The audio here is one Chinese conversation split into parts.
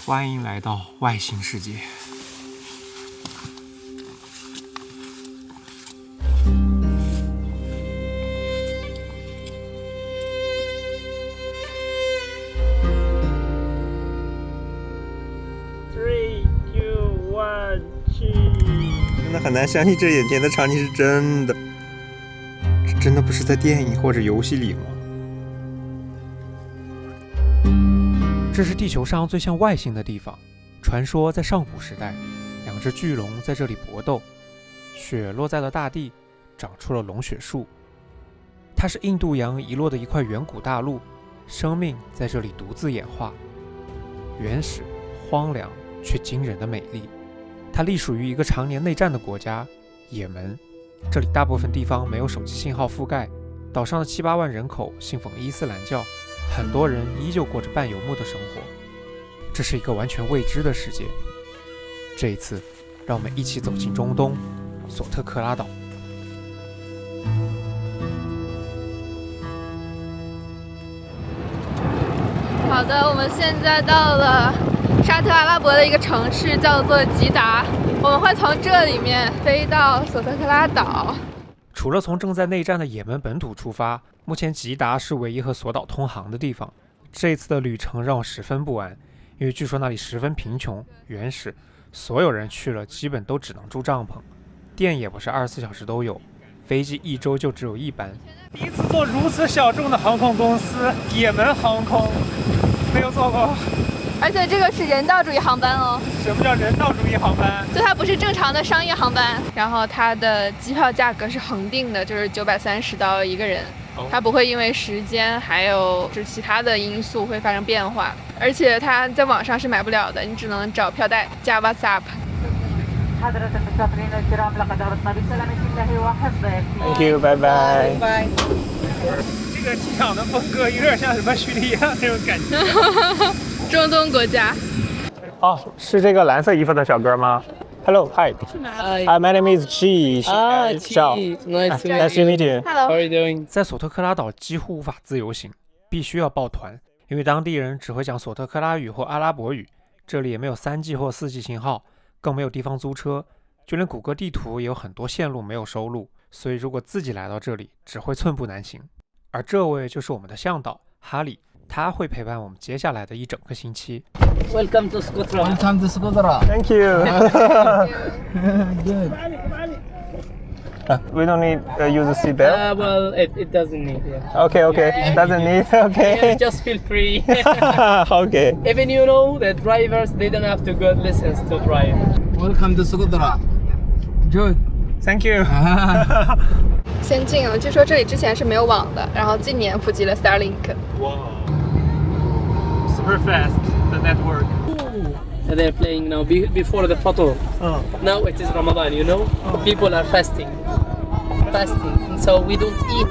欢迎来到外星世界。真的很难相信这眼前的场景是真的，这真的不是在电影或者游戏里吗？这是地球上最像外星的地方。传说在上古时代，两只巨龙在这里搏斗，雪落在了大地，长出了龙血树。它是印度洋遗落的一块远古大陆，生命在这里独自演化，原始、荒凉却惊人的美丽。它隶属于一个常年内战的国家——也门。这里大部分地方没有手机信号覆盖，岛上的7、8万人口信奉伊斯兰教，很多人依旧过着半游牧的生活。这是一个完全未知的世界。这一次，让我们一起走进中东索特克拉岛。好的，我们现在到了沙特阿拉伯的一个城市，叫做吉达。我们会从这里面飞到索特克拉岛。除了从正在内战的也门本土出发，目前吉达是唯一和索岛通航的地方。这次的旅程让我十分不安，因为据说那里十分贫穷原始，所有人去了基本都只能住帐篷，店也不是24小时都有，飞机1周就只有1班。第一次坐如此小众的航空公司，也门航空，没有坐过。而且这个是人道主义航班哦。什么叫人道主义航班？就它不是正常的商业航班，然后它的机票价格是恒定的，就是$930一个人。它不会因为时间还有就是其他的因素会发生变化，而且它在网上是买不了的，你只能找票代加 WhatsApp。Thank you， 拜拜。拜。这个机场的风格有点像什么叙利亚那种感觉。中东国家。哦，是这个蓝色衣服的小哥吗？Hello, hi. My name is Chi. Chi. Nice to meet you. Hello. How are you doing? 在索特克拉岛几乎无法自由行，必须要报团，因为当地人只会讲索特克拉语或阿拉伯语。这里也没有3G 或4G 信号，更没有地方租车，就连谷歌地图也有很多线路没有收录，所以如果自己来到这里，只会寸步难行。而这位就是我们的向导哈里，他会陪伴我们接下来的一整个星期。Welcome to Scotland. Welcome to Scotland. Thank you. Good. We don't need use a seatbelt. Well, it doesn't need. Yeah. Okay. Doesn't need. Okay. Just feel free. Okay. Even you know the drivers, they don't have to go lessons to drive. Welcome to Scotland. Good. Thank you. 先进了，据说这里之前是没有网的，然后今年普及了 Starlink。Wow. Super fast, the network. They're playing now before the photo. Now it is Ramadan, you know. People are fasting, so we don't eat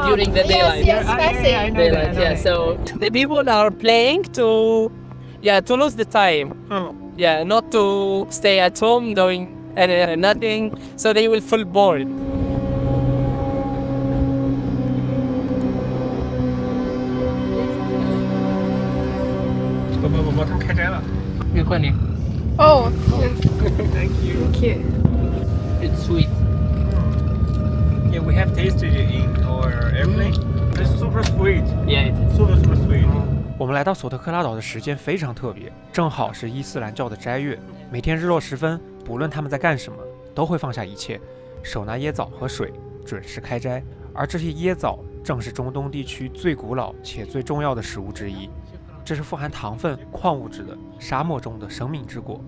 during the daylight. fasting. Daylight, yeah. So the people are playing to lose the time. Yeah, not to stay at home doing nothing. So they will feel bored. 不，他们开斋了。Good morning. Oh, Thank you. thank you. It's sweet. Yeah, we have tasted it in our airplane. It's super sweet. Yeah, it is. Super sweet. 我们来到索特克拉岛的时间非常特别，正好是伊斯兰教的斋月。每天日落时分，不论他们在干什么，都会放下一切，手拿椰枣和水，准时开斋。而这些椰枣正是中东地区最古老且最重要的食物之一。这是富含糖分、矿物质的沙漠中的生命之果。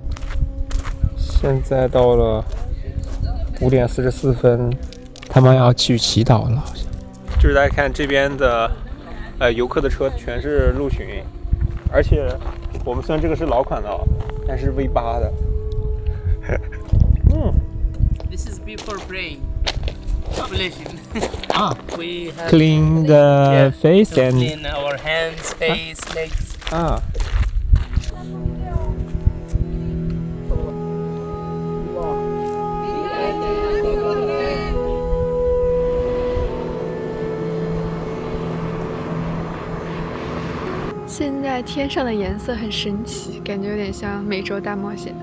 现在到了5点44分，他们要去祈祷了。就是大家看这边的游客的车全是陆巡，而且我们虽然这个是老款的，但是 V8 的。This is before praying. Population. We have Clean the face to and clean our hands, face, legs. 现在天上的颜色很神奇，感觉有点像美洲大冒险。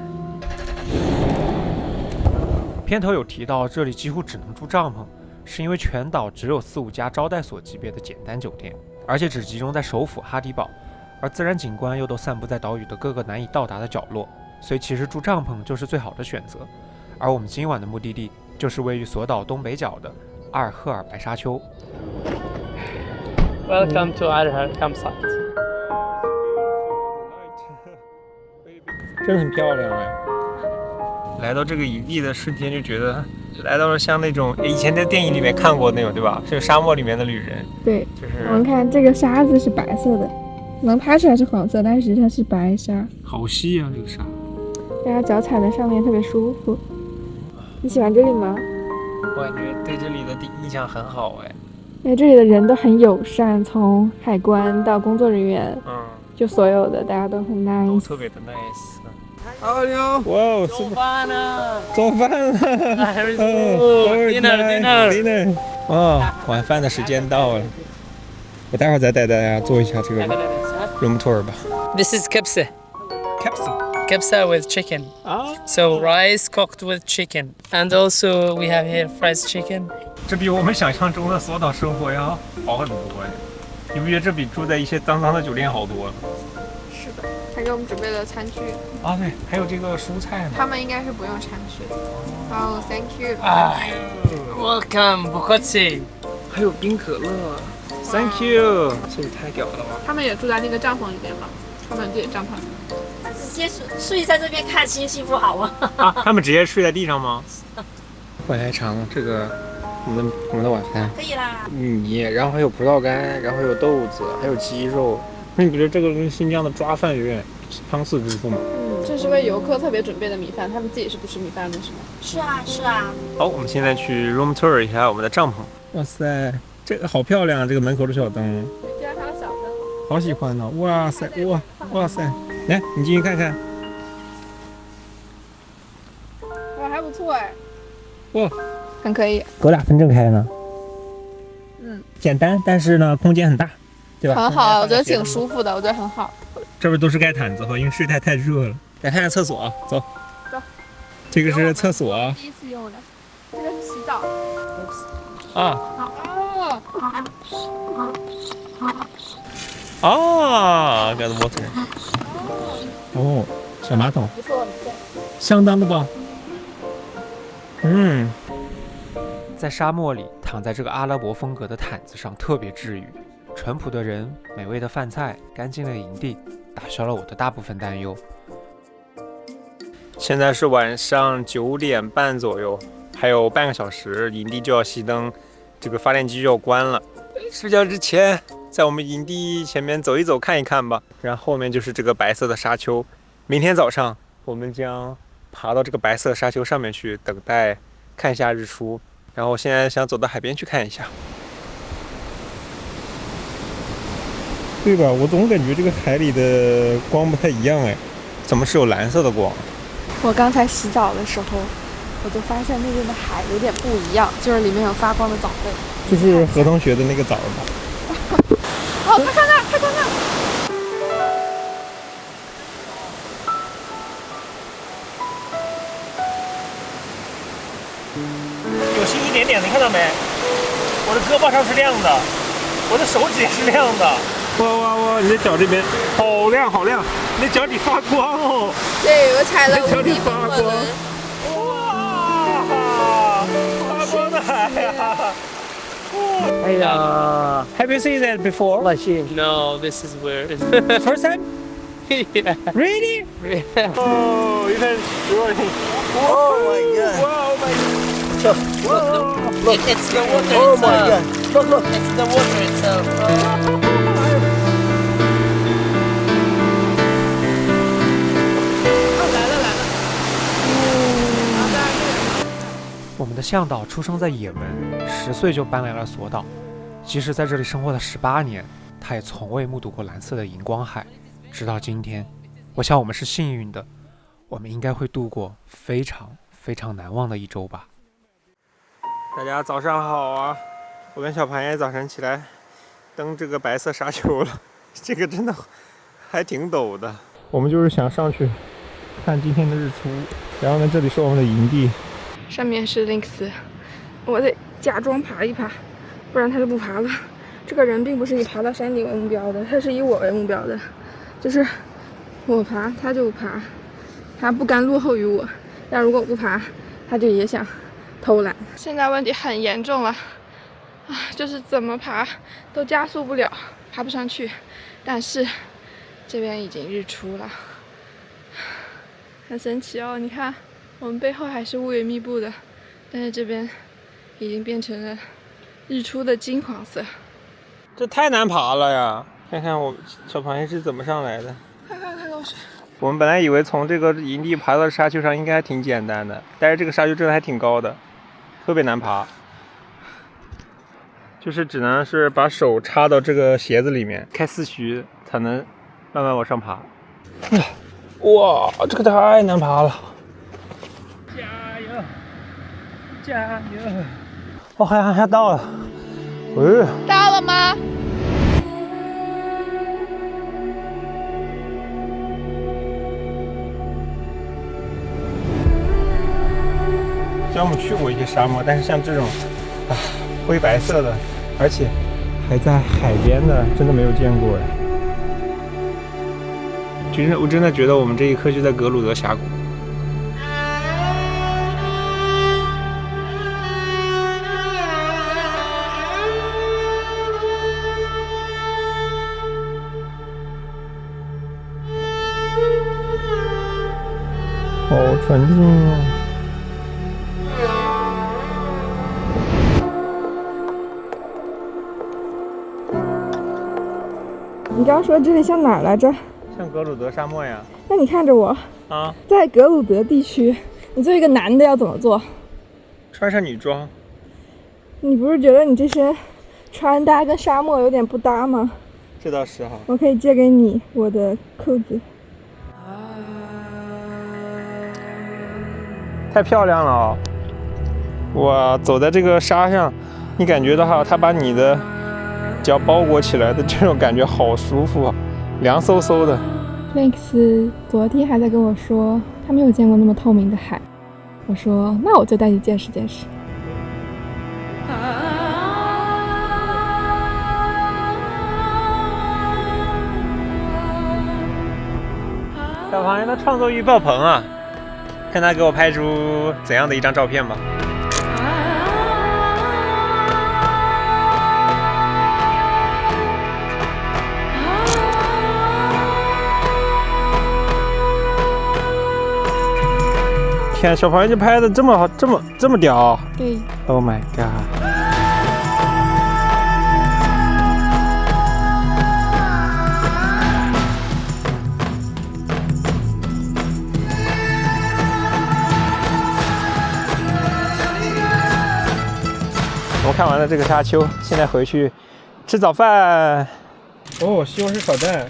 片头有提到，这里几乎只能住帐篷，是因为全岛只有4、5家招待所级别的简单酒店，而且只集中在首府哈迪堡，而自然景观又都散布在岛屿的各个难以到达的角落，所以其实住帐篷就是最好的选择。而我们今晚的目的地就是位于索岛东北角的阿尔赫尔白沙丘。Welcome to our campsite. 真的很漂亮哎！来到这个营地的瞬间，就觉得来到了像那种以前在电影里面看过那种，对吧？是沙漠里面的旅人。对，就是我们看这个沙子是白色的，能拍出来是黄色，但是实际上是白沙。好细啊，这个沙。大家脚踩在上面特别舒服。你喜欢这里吗？我感觉对这里的印象很好哎。因为这里的人都很友善，从海关到工作人员，就所有的大家都很 nice， 都特别的 nice。好哟！哇，做饭了，做饭了！Dinner。哇，晚饭的时间到了，我待会儿再带大家做一下这个 room tour 吧。This is kebsa. Kebsa with chicken. So rice cooked with chicken, and also we have here fried chicken. 这比我们想象中的索岛生活要好很多呀！你不觉得这比住在一些脏脏的酒店好多了？是的，他给我们准备了餐具。啊，对，还有这个蔬菜呢。他们应该是不用餐具的。哦 ，Thank you。Welcome, Bukotsi. 还有冰可乐 ，Thank you。这也太屌了吧！他们也住在那个帐篷里面吗？他们自己帐篷。他直接睡在这边看星星不好吗？啊，他们直接睡在地上吗？快来尝这个我们的晚饭。可以啦。玉米，然后还有葡萄干，然后有豆子，还有鸡肉。那你不觉得这个跟新疆的抓饭有点相似之处吗？这是为游客特别准备的米饭，他们自己是不吃米饭的，是吗？是啊，是啊。好，我们现在去 room tour 一下我们的帐篷。哇塞，这个好漂亮啊！这个门口的小灯，居然还有小灯，好喜欢呢！哇塞，哇塞，来，你进去看看。哇，还不错哎。哇，很可以。狗俩分正开呢。简单，但是呢，空间很大，对吧？很好，我觉得挺舒服的，我觉得很好。这边都是盖毯子哈，因为睡太热了。来看看厕所，走。这个是厕所。第一次用的，这个是洗澡。got water。哦，小马桶。不错，相当的棒。在沙漠里，躺在这个阿拉伯风格的毯子上，特别治愈。淳朴的人，美味的饭菜，干净的营地，打消了我的大部分担忧。现在是晚上9点半左右，还有半个小时，营地就要熄灯，这个发电机就要关了。睡觉之前，在我们营地前面走一走，看一看吧。然后后面就是这个白色的沙丘。明天早上，我们将爬到这个白色沙丘上面去，等待看一下日出。然后现在想走到海边去看一下。对吧？我总感觉这个海里的光不太一样哎，怎么是有蓝色的光？我刚才洗澡的时候，我就发现那边的海有点不一样，就是里面有发光的藻类。就是何同学的那个藻吧？哦，快看那，快看那！有星一点点的，你看到没？我的胳膊上是亮的，我的手指也是亮的。哇！你的脚这边好亮好亮，你的脚底发光哦。对，我踩了脚底发光。哇！发光的海呀！哎呀 ，Have you seen that before? No, this is weird. First time? Yeah. Really? Oh, you can really. Oh my god! Wow, my God. It's the water Oh itself. my god! Look! It's the water itself. 我们的向导出生在也门，10岁就搬来了索岛。即使在这里生活了18年，他也从未目睹过蓝色的荧光海。直到今天，我想我们是幸运的，我们应该会度过非常非常难忘的一周吧。大家早上好啊！我跟小盘也早晨起来登这个白色沙丘了。这个真的还挺陡的。我们就是想上去看今天的日出，然后呢，这里是我们的营地，上面是 Lynx， 我得假装爬一爬，不然他就不爬了。这个人并不是以爬到山顶为目标的，他是以我为目标的，就是我爬他就爬，他不甘落后于我，但如果我不爬，他就也想偷懒。现在问题很严重了，就是怎么爬都加速不了，爬不上去。但是这边已经日出了，很神奇哦！你看，我们背后还是乌云密布的，但是这边已经变成了日出的金黄色。这太难爬了呀！看看我小螃蟹是怎么上来的。看漏水。我们本来以为从这个营地爬到沙丘上应该还挺简单的，但是这个沙丘真的还挺高的，特别难爬。就是只能是把手插到这个鞋子里面，开4虚才能慢慢往上爬。哇，这个太难爬了！加油，加油！哦，还到了。到了吗？虽然我们去过一些沙漠，但是像这种灰白色的，而且还在海边的，真的没有见过哎。我真的觉得我们这一刻就在格鲁德峡谷。好纯净啊！你刚刚说这里像哪儿来着？像格鲁德沙漠呀。那你看着我啊，在格鲁德地区，你作为一个男的要怎么做？穿上女装。你不是觉得你这身穿搭跟沙漠有点不搭吗？这倒是哈。我可以借给你我的裤子。太漂亮了哦！哇，走在这个沙上，你感觉到哈，它把你的脚包裹起来的这种感觉好舒服啊，凉飕飕的。Lynx 昨天还在跟我说，他没有见过那么透明的海。我说，那我就带你见识见识。小螃蟹的创作欲爆棚啊！看他给我拍出怎样的一张照片吧。天，小螃蟹就拍的这么好，这么屌。对。Oh my god。我看完了这个沙丘，现在回去吃早饭。哦，西红柿炒蛋，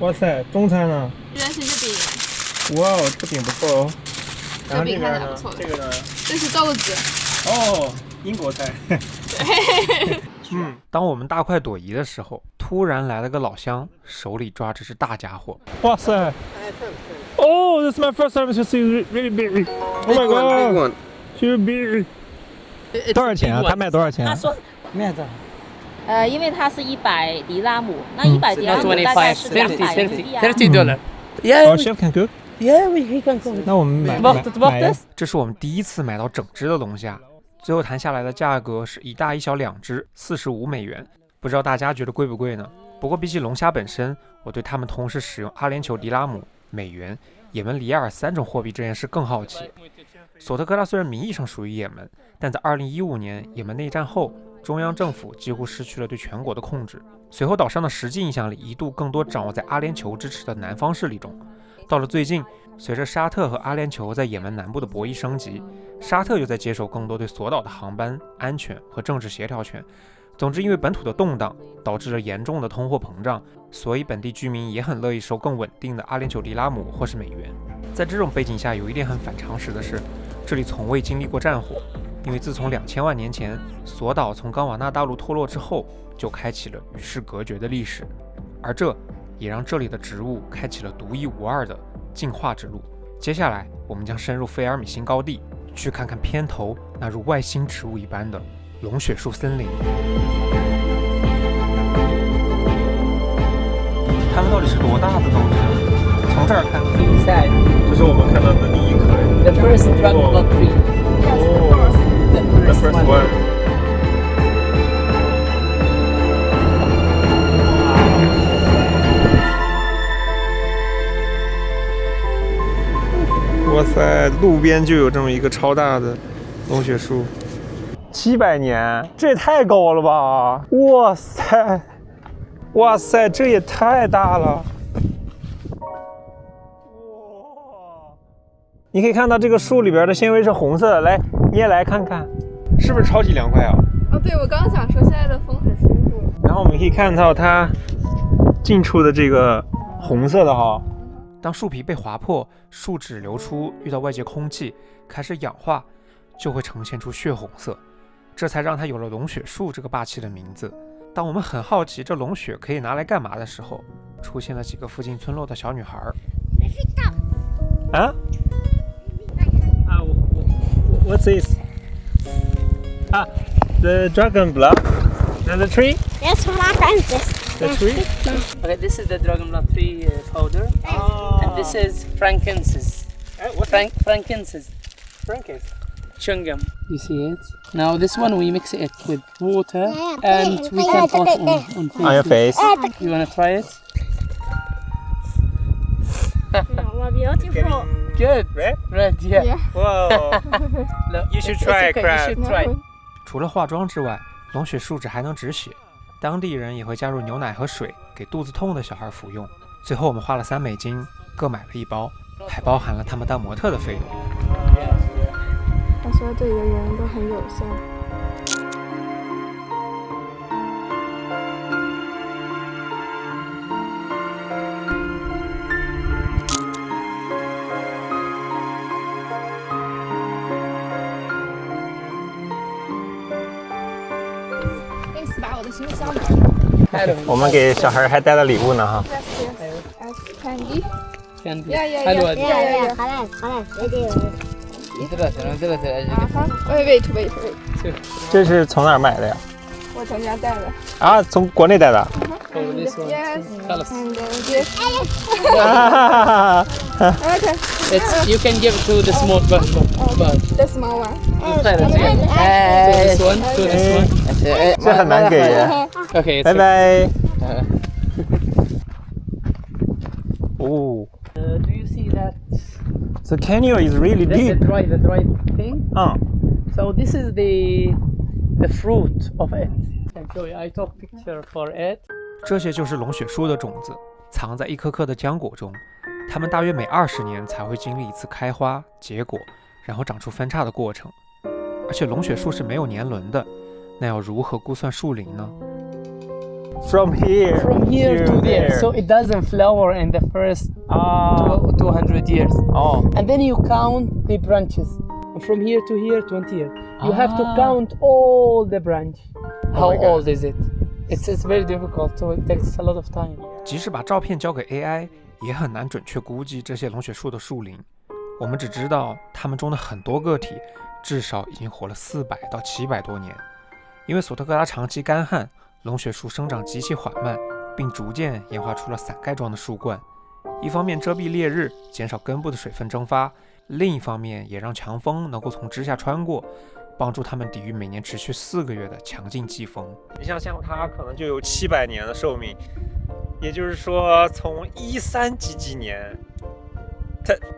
哇塞，中餐呢？原来是这饼。哇哦，这饼不错哦。然后这边呢？这个呢？这是豆子。哦，英国菜。当我们大快朵颐的时候，突然来了个老乡，手里抓着只大家伙。哇塞！Oh, this is my first time to see really big. Oh my god, too big. 多少钱啊？他卖多少钱啊？他说卖的。因为它是100迪拉姆，那100迪拉姆大概是200$30. Our chef can cook. Yeah, he can cook. 那我们买。这是我们第一次买到整只的龙虾，最后谈下来的价格是一大一小2只，45美元。不知道大家觉得贵不贵呢？不过比起龙虾本身，我对他们同时使用阿联酋迪拉姆、美元、也门里亚尔3种货币这件事更好奇。索特科拉虽然名义上属于也门，但在2015年也门内战后，中央政府几乎失去了对全国的控制。随后岛上的实际影响力一度更多掌握在阿联酋支持的南方势力中。到了最近，随着沙特和阿联酋在也门南部的博弈升级，沙特又在接手更多对索岛的航班安全和政治协调权。总之，因为本土的动荡导致了严重的通货膨胀，所以本地居民也很乐意收更稳定的阿联酋迪拉姆或是美元。在这种背景下，有一点很反常识的是，这里从未经历过战火，因为自从2000万年前索岛从冈瓦纳大陆脱落之后，就开启了与世隔绝的历史。而这也让这里的植物开启了独一无二的进化之路。接下来，我们将深入菲尔米星高地，去看看片头那如外星植物一般的龙血树森林。它们到底是多大的东西？从这儿看，这是我们看到的第一颗。The first Dragon Ball tree. The first one. 哇塞，路边就有这么一个超大的龙血树，700年，这也太高了吧！哇塞，哇塞，这也太大了！哇，你可以看到这个树里边的纤维是红色的，来，你也来看看，是不是超级凉快啊？哦，对，我刚刚想说现在的风很舒服。然后我们可以看到它近处的这个红色的哈。当树皮被划破，树脂流出，遇到外界空气开始氧化，就会呈现出血红色，这才让它有了龙血树这个霸气的名字。当我们很好奇这龙血可以拿来干嘛的时候，出现了几个附近村落的小女孩。啊？What's this? The dragon blood. The tree? Yes, Francis. The tree? Okay, this is the Dragon Blood tree powder. And this is frankincense. What's Frankincense. Francis? Chewing gum. You see it? Now this one we mix it with water and we can put on face. On your face. You wanna try it? Oh, beautiful. Good. Red? Red, yeah. Whoa. Look, You should it's try it, okay, Crab. You should try. 除了化妆之外，龙血树脂还能止血，当地人也会加入牛奶和水给肚子痛的小孩服用。最后我们花了$3，各买了1包，还包含了他们当模特的费用。他说这里的人都很友善。Thanks，把我的行李箱拿上。我们给小孩还带了礼物呢哈。 Candy。 Candy. Yeah. حلوة. Yeah, خلاص. Wait。这是从哪儿买的呀？我从家带的。啊，从国内带的。 Oh, this one. Yes. خلاص. And this. Okay. You can give it to the small bird. The small one. To this one. To this one. 这很难给耶。 Okay. 拜拜。哦 Do you see that? The canyon is really The deep. dry thing. 嗯 So this is the fruit of it. So I took picture for it. 这些就是龙血树的种子，藏在一颗颗的浆果中。它们大约每20年才会经历一次开花、结果，然后长出分叉的过程。而且龙血树是没有年轮的，那要如何估算树龄呢？ From here. From here to there. So it doesn't flower in the first 200 years. Oh. And then you count the branches. From here to here, 20 years. You have to count all the branch. How old is it? It's very difficult, so it takes a lot of time. 即使把照片交给 AI， 也很难准确估计这些龙血树的树龄。我们只知道它们中的很多个体至少已经活了400到700多年。因为索特格拉长期干旱，龙血树生长极其缓慢，并逐渐演化出了伞盖状的树冠。一方面遮蔽烈日，减少根部的水分蒸发；另一方面也让强风能够从枝下穿过，帮助它们抵御每年持续4个月的强劲季风。你像它可能就有700年的寿命，也就是说从13几年，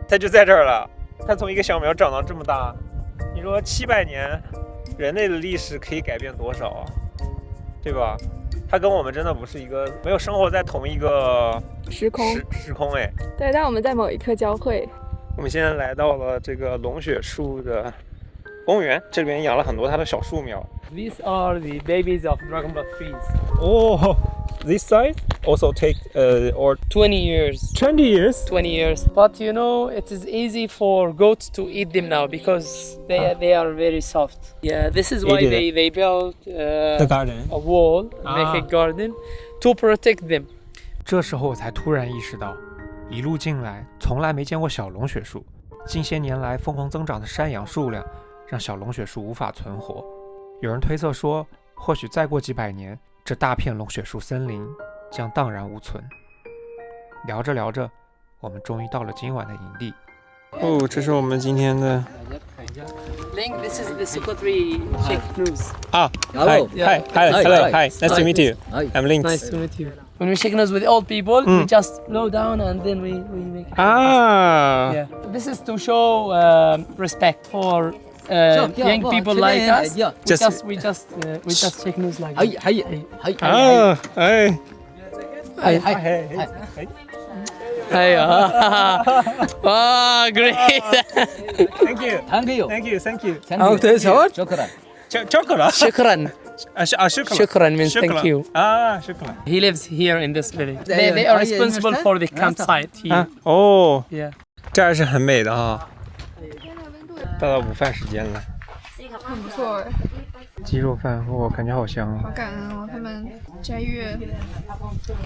它就在这儿了。它从一个小苗长到这么大，你说700年，人类的历史可以改变多少啊？对吧？它跟我们真的不是一个，没有生活在同一个时空。哎。对，但我们在某一刻交汇。我们现在来到了这个龙血树的公园，这边养了很多它的小树苗。These are the babies of Dragon Blood trees. Oh, this size also take or 20 years. 20 years. 20 years. But you know, it is easy for goats to eat them now because they are very soft. Yeah, this is why they built The garden. a wall, make a garden to protect them. 这时候我才突然意识到，一路进来从来没见过小龙血树，近些年来疯狂增长的山羊数量让小龙血树无法存活。有人推测说，或许再过几百年，这大片龙血树森林将荡然无存。聊着聊着，我们终于到了今晚的营地。哦，这是我们今天的 Link, this is the Sukhothai Sheikh Nose. Hello. Hello. Hi. Nice to meet you. I'm Lynx. Nice to meet you. When we shake nose with old people, we just blow down and then we make it. Ah. Yeah. This is to show respect for young people like us. We just shake nose like that. Ah. Hey. Wow, great. Thank you. Okay, so Chocolate. Shukran. Shukran. Shukran means thank you. Shukran. He lives here in this village. They are responsible for the campsite here. 哦， Yeah. 这还是很美的哈。到了午饭时间了，很不错，鸡肉饭，我感觉好香啊！好感恩哦，他们斋月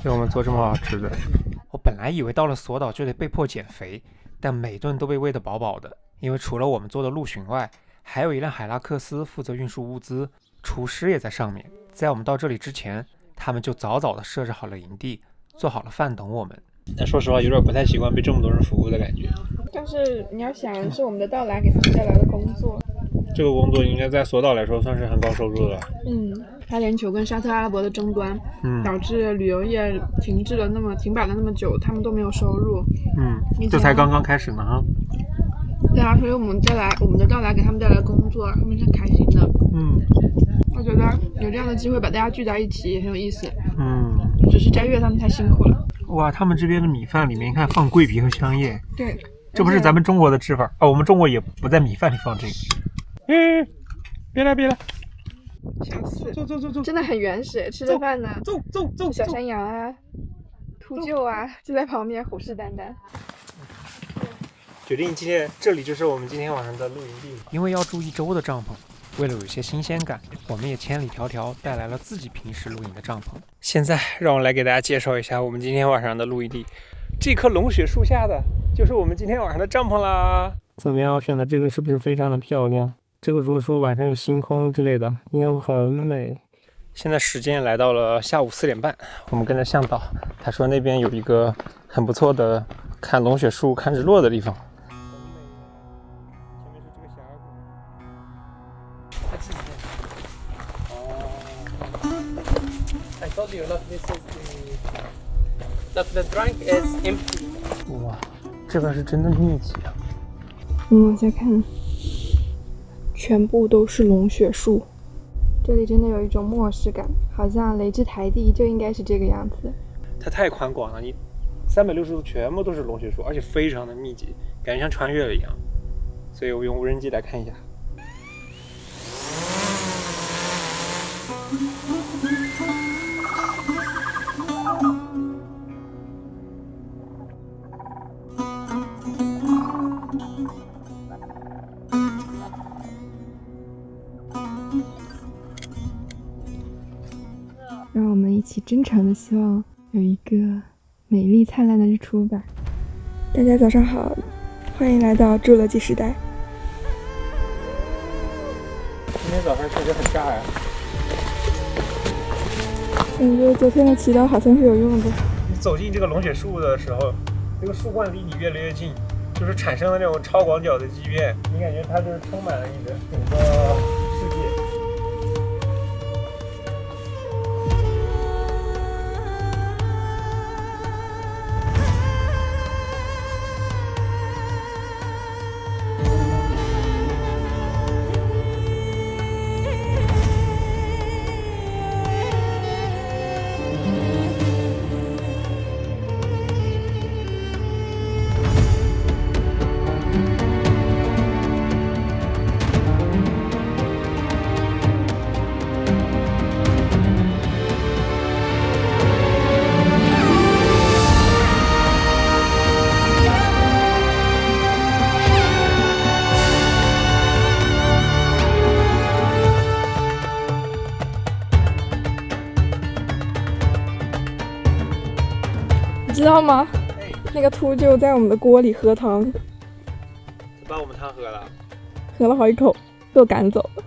给我们做这么好吃的。我本来以为到了索岛就得被迫减肥，但每顿都被喂得饱饱的。因为除了我们做的陆巡外，还有一辆海拉克斯负责运输物资，厨师也在上面。在我们到这里之前，他们就早早的设置好了营地，做好了饭等我们。但说实话，有点不太习惯被这么多人服务的感觉。但是你要想，是我们的到来给他们带来的工作。这个工作应该在索岛来说算是很高收入的。阿联酋跟沙特阿拉伯的争端，导致旅游业停摆了那么久，他们都没有收入。这才刚刚开始呢哈。对啊，所以我们的到来给他们带来工作，他们是开心的。我觉得有这样的机会把大家聚在一起也很有意思。只是斋月他们太辛苦了。哇，他们这边的米饭里面看放桂皮和香叶，对，这不是咱们中国的吃法啊？我们中国也不在米饭里放这个。别来，想死！走，真的很原始，吃着饭呢，走，小山羊啊，秃鹫啊，就在旁边虎视眈眈。决定这里就是我们今天晚上的露营地。因为要住1周的帐篷，为了有些新鲜感，我们也千里迢迢带来了自己平时露营的帐篷。现在让我来给大家介绍一下我们今天晚上的露营地。这棵龙血树下的就是我们今天晚上的帐篷啦。怎么样？我选的这个是不是非常的漂亮？这个如果说晚上有星空之类的，应该会很美。现在时间来到了下午4点半，我们跟着向导，他说那边有一个很不错的看龙血树、看日落的地方。I told you, look, this is look, the trunk is empty. 哇，这个是真的密集啊！我们往下看，全部都是龙血树，这里真的有一种末世感，好像雷之台地就应该是这个样子。它太宽广了，你360度全部都是龙血树，而且非常的密集，感觉像穿越了一样。所以我用无人机来看一下。让我们一起真诚的希望有一个美丽灿烂的日出吧。大家早上好，欢迎来到侏罗纪时代。今天早上确实很炸呀！感觉昨天的祈祷好像是有用的。你走进这个龙血树的时候，这个树冠离你越来越近，就是产生了那种超广角的畸变，你感觉它就是充满了你的整个世界。知道吗？那个秃鹫在我们的锅里喝汤，把我们汤喝了，喝了好一口，被我赶走了。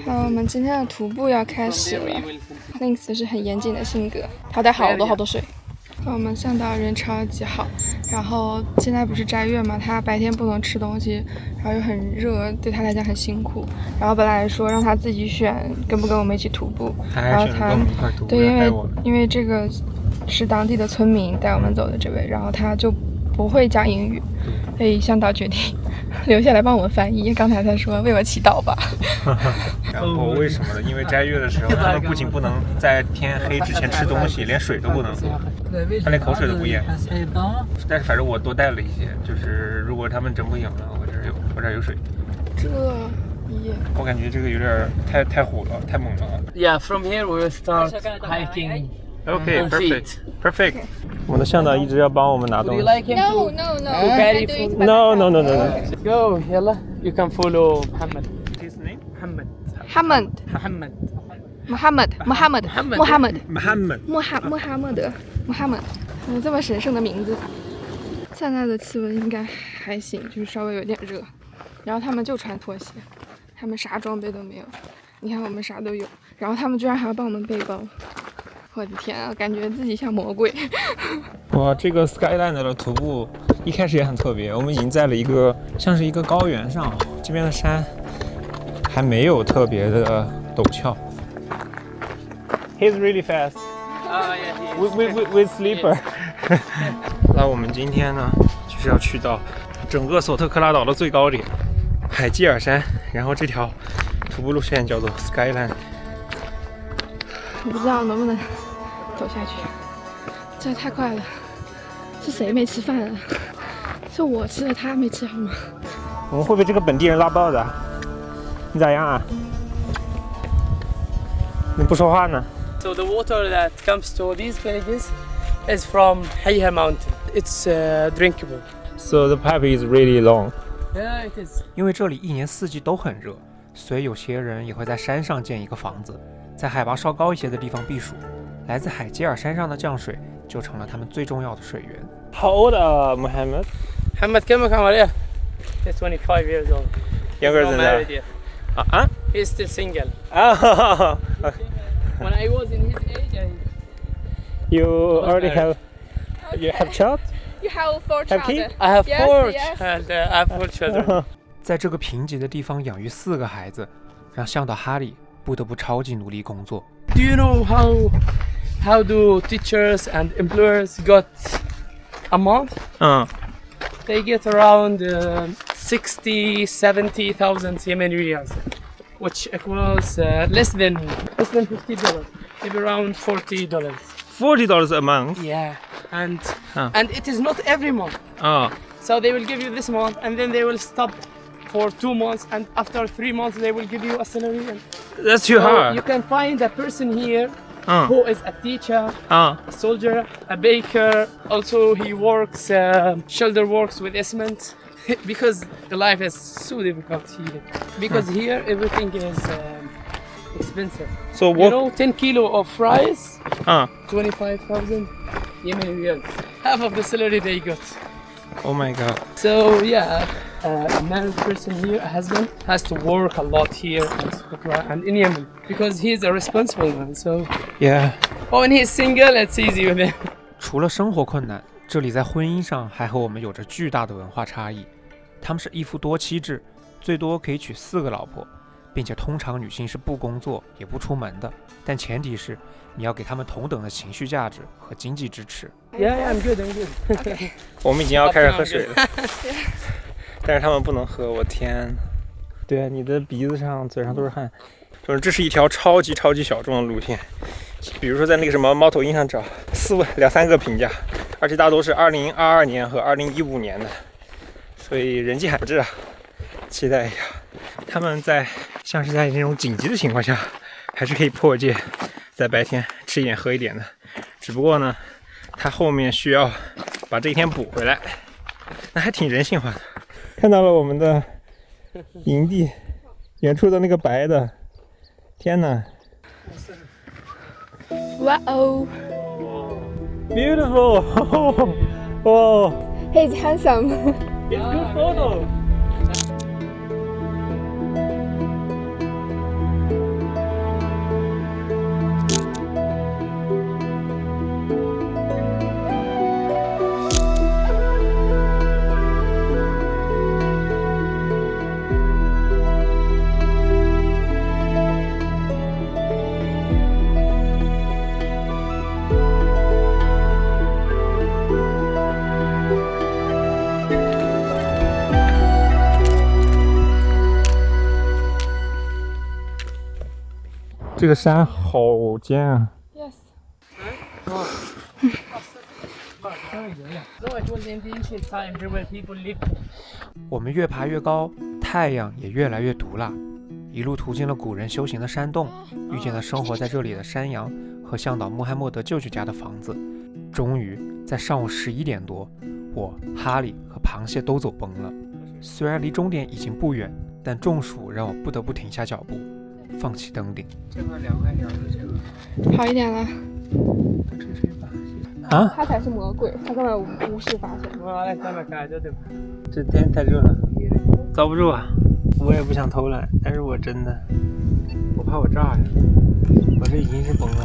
好，我们今天的徒步要开始了。Lynx 是很严谨的性格，他带好多水。我们向导人超级好，然后现在不是斋月嘛，他白天不能吃东西，然后又很热，对他来讲很辛苦。然后本来说让他自己选跟不跟我们一起徒步，然后他对，因为这个是当地的村民带我们走的这位，然后他就不会讲英语，所以向导决定留下来帮我们翻译。刚才他说为我祈祷吧。然后为什么呢？因为斋月的时候，他们不仅不能在天黑之前吃东西，连水都不能喝，他连口水都不咽。但是反正我多带了一些，就是如果他们整不赢了，我这儿有水。我感觉这个有点太虎了，太猛了。Yeah, from here we will start hiking. Okay, perfect. 我们的向导一直要帮我们拿东西。 No, carry food? No. Go, yalla. You can follow Muhammad. His name? Muhammad，这么神圣的名字。现在的气温应该还行，就是稍微有点热。然后他们就穿拖鞋，他们啥装备都没有。你看我们啥都有，然后他们居然还要帮我们背包。我的天啊，感觉自己像魔鬼。哇，这个 Skyline 的徒步一开始也很特别，我们已经在了一个像是一个高原上，这边的山还没有特别的陡峭。He's really fast. With sleeper. 那我们今天呢，就是要去到整个索特克拉岛的最高点海基尔山，然后这条徒步路线叫做 Skyline。我不知道能不能走下去，这太快了。是谁没吃饭啊？是我吃了，他没吃好吗？我们会被这个本地人拉爆的。你咋样啊？你不说话呢？ So the water that comes to these villages is from Hayha Mountain. It's drinkable. So the pipe is really long. Yeah, it is. 因为这里一年四季都很热，所以有些人也会在山上建一个房子，在海拔稍高一些的地方避暑。来自海基尔山上的降水就成了他们最重要的水源。How old are Muhammad? Muhammad كم عمره? He's 25 years old. Younger He's than not that. married yet. He's still single. Ah, When I was in his age, you already have child? You have 4 Have kids? I have Yes, 4 yes. and I have 4 children. 在这个贫瘠的地方养育4个孩子，让向导哈利不得不超级努力工作。Do you know how do teachers and employers got a month? They get around 60,000-70,000 Yemeni riyals, which equals less than $50, maybe around $40. $40 a month. Yeah, and it is not every month. Oh, So they will give you this month, and then they will stop for 2 months, and after 3 months they will give you a salary. And that's too so hard. you can find a person here who is a teacher, a soldier, a baker. Also, he works shoulder works with cement because the life is so difficult here. Because here everything is expensive. So You know, 10 kilo of rice, 25,000 Yemeni riyals. Half of the salary they got. Oh my god. So yeah, a married person here, a husband, has to work a lot here and in Yemen because he's a responsible man. So Yeah. when he's single, it's easy with him. 除了生活困难，这里在婚姻上还和我们有着巨大的文化差异。他们是一夫多妻制，最多可以娶4个老婆，并且通常女性是不工作也不出门的，但前提是你要给他们同等的情绪价值和经济支持。Yeah, I'm good. Okay. 我们已经要开始喝水了，但是他们不能喝。我天！对啊，你的鼻子上、嘴上都是汗。就是这是一条超级小众的路线，比如说在那个什么猫头鹰上找2-3个评价，而且大多是2022年和2015年的，所以人迹罕至啊。期待一下，他们像是在那种紧急的情况下，还是可以破戒，在白天吃一点喝一点的。只不过呢，他后面需要把这一天补回来，那还挺人性化的。看到了我们的营地，远处的那个白的，天哪！哇哦！ Beautiful. Oh. He's handsome. It's good photo. 这个山好尖啊！ Yes. No, it was in the ancient time where people lived. 我们越爬越高，太阳也越来越毒辣，一路途经了古人修行的山洞，遇见了生活在这里的山羊和向导穆罕默德舅舅家的房子。终于在上午11点多，我、哈利和螃蟹都走崩了。虽然离终点已经不远，但中暑让我不得不停下脚步，放弃登顶。这块凉快点就行了。好一点了。啊？他才是魔鬼，他根本无视发现。我来看看这对吧？这天太热了，遭不住啊！我也不想偷懒，但是我真的，我怕我炸呀！我这已经是崩了。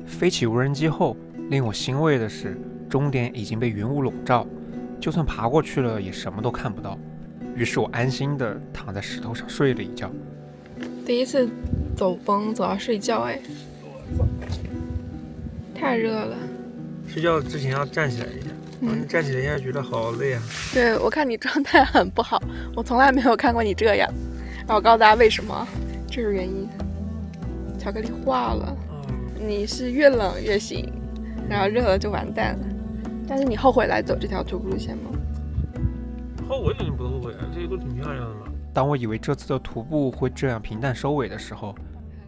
飞起无人机后，令我欣慰的是，终点已经被云雾笼罩，就算爬过去了，也什么都看不到。于是我安心地躺在石头上睡了一觉。第一次走崩，走到睡觉，哎，太热了。睡觉之前要站起来一下，站起来一下觉得好累啊。对，我看你状态很不好，我从来没有看过你这样。然后我告诉大家为什么，这是原因。巧克力化了，你是越冷越行，然后热了就完蛋了。但是你后悔来走这条徒步路线吗？后悔肯定不后悔啊，这些都挺漂亮的嘛。当我以为这次的徒步会这样平淡收尾的时候，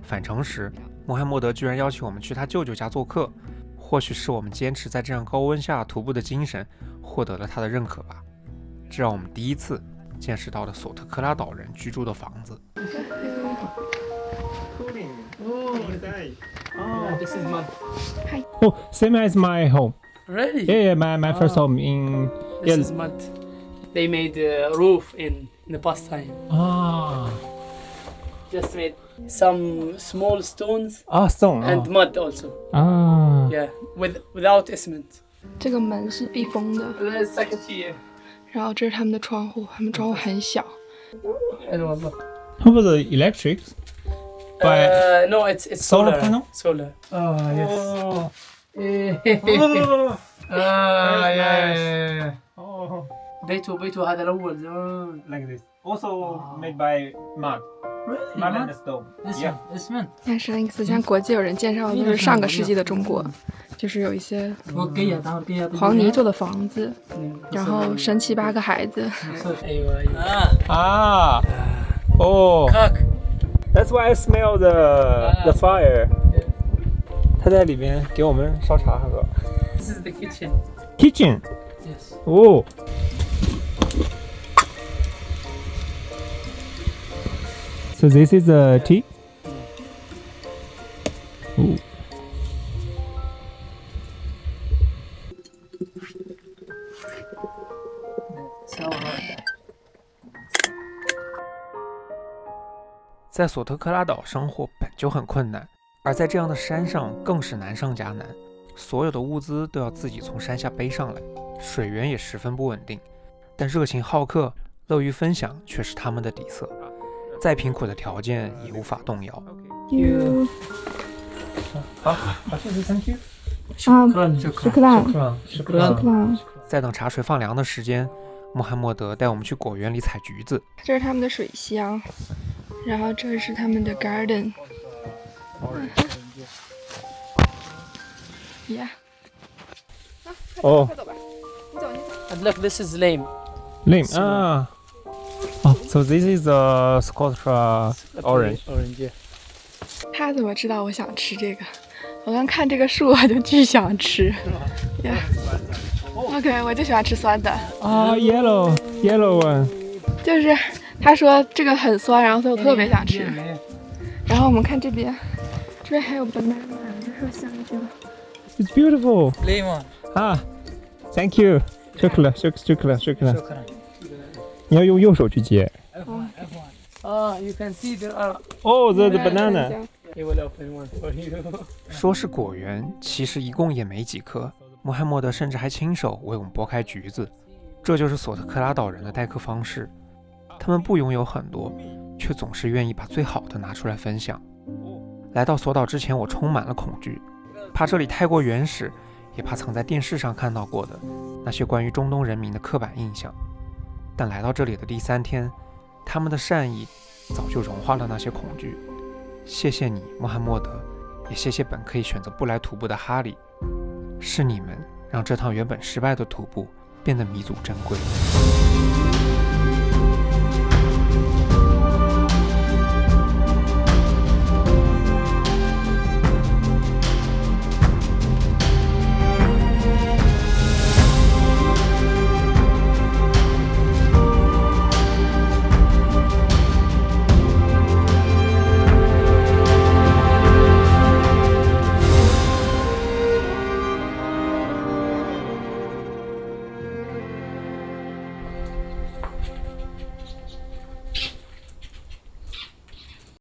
返程时，穆罕默德居然邀请我们去他舅舅家做客。或许是我们坚持在这样高温下徒步的精神获得了他的认可吧，这让我们第一次见识到了索特克拉岛人居住的房子。This is mud. Oh, same as my home. Really? Yeah, my first home in. This is mud. They made a roof in the past time. Ah, Just made some small stones stone. and mud also. Ah. Yeah, without cement. 这个门是密封的， Let's take it here. 然后这是他们的窗户，他们窗户很小。 حلو والله. How about the electric? By No, it's solar solar. panel? Solar. Oh yeah. Oh, بيته هذا الأول زمان. like this. Also made by mud. Mud and stone. Yeah. اسمه. 但是那个思像国际有人介绍的都是上个世纪的中国，就是有一些黄泥做的房子，然后生7、8个孩子。 أيوة. Ah. Oh. كاك. That's why I smell the fire. 他在里面给我们烧茶喝。 This is the kitchen. Kitchen. Yes. Oh. So this is the tea. Ooh. 在索特克拉岛生活本就很困难，而在这样的山上更是难上加难。所有的物资都要自己从山下背上来，水源也十分不稳定。但热情好客、乐于分享却是他们的底色，再贫苦的条件也无法动摇。好，谢谢 ，Thank you。 Shukran。在等茶水放凉的时间，穆罕默德带我们去果园里采橘子。这是他们的水箱，然后这是他们的 garden。Yeah。哦快走吧，你走。 And look, this is lime. Lime. Ah. Oh, so this is the Scotra orange. Orange, yeah. 他怎么知道我想吃这个？我刚看这个树，我就巨想吃。OK， 我就喜欢吃酸的。Ah, yellow one. 就是他说这个很酸，然后所以我特别想吃。然后我们看这边，这边还有 banana， 就是香蕉。It's beautiful. Lemon. Thank you. shukran. 你要用右手去接。You can see there are. Oh, the banana. He will open one for you. 说是果园，其实一共也没几颗。穆罕默德甚至还亲手为我们剥开橘子。这就是索特克拉岛人的待客方式，他们不拥有很多，却总是愿意把最好的拿出来分享。来到索岛之前，我充满了恐惧，怕这里太过原始，也怕曾在电视上看到过的那些关于中东人民的刻板印象。但来到这里的第3天，他们的善意早就融化了那些恐惧。谢谢你，穆罕默德，也谢谢本可以选择不来徒步的哈里，是你们让这趟原本失败的徒步变得弥足珍贵。